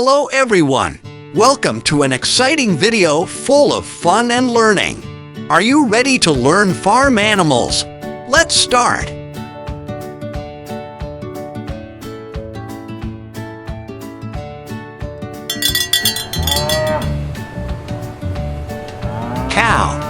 Hello everyone! Welcome to an exciting video full of fun and learning. Are you ready to learn farm animals? Let's start! Cow.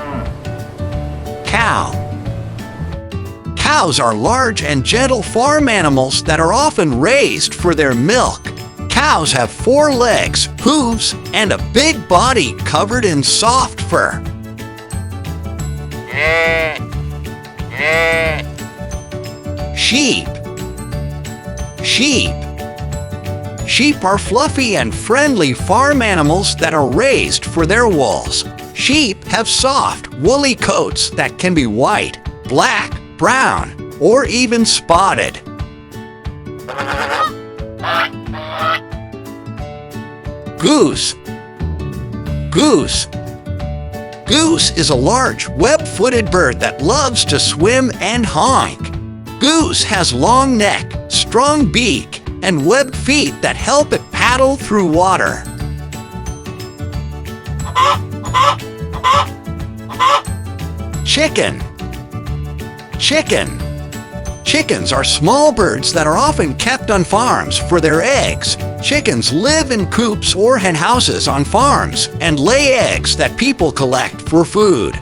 Cows are large and gentle farm animals that are often raised for their milk. Cows have 4 legs, hooves, and a big body covered in soft fur. Sheep. Sheep are fluffy and friendly farm animals that are raised for their wools. Sheep have soft, woolly coats that can be white, black, brown, or even spotted. Goose. Goose is a large, web-footed bird that loves to swim and honk. Goose has long neck, strong beak, and webbed feet that help it paddle through water. Chicken. Chickens are small birds that are often kept on farms for their eggs. Chickens live in coops or hen houses on farms and lay eggs that people collect for food.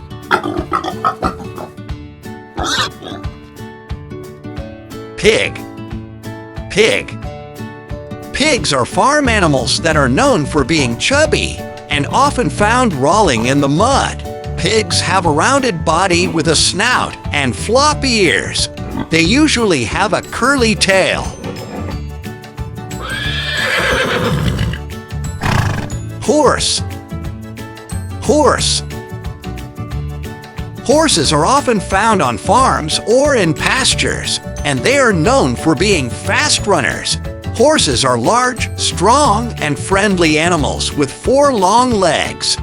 Pig. Pigs are farm animals that are known for being chubby and often found rolling in the mud. Pigs have a rounded body with a snout and floppy ears. They usually have a curly tail. Horse. Horses are often found on farms or in pastures, and they are known for being fast runners. Horses are large, strong, and friendly animals with 4 long legs.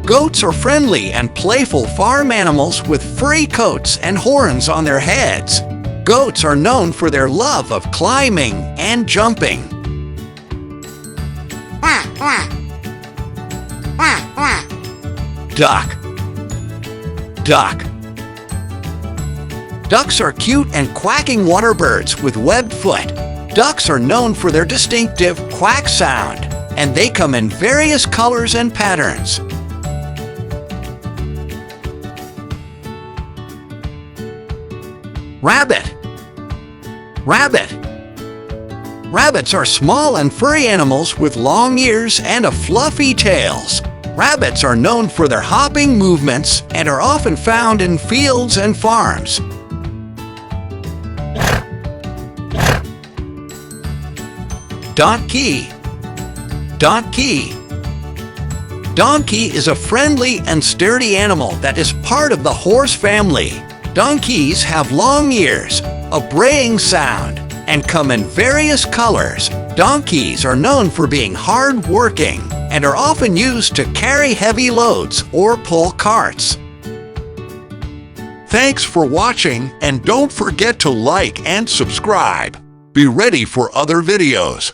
Goats are friendly and playful farm animals with furry coats and horns on their heads. Goats are known for their love of climbing and jumping. Duck. Ducks are cute and quacking water birds with webbed foot. Ducks are known for their distinctive quack sound, and they come in various colors and patterns. Rabbit. Rabbits are small and furry animals with long ears and a fluffy tails. Rabbits are known for their hopping movements and are often found in fields and farms. Donkey is a friendly and sturdy animal that is part of the horse family. Donkeys have long ears, a braying sound, and come in various colors. Donkeys are known for being hard-working and are often used to carry heavy loads or pull carts. Thanks for watching, and don't forget to like and subscribe. Be ready for other videos.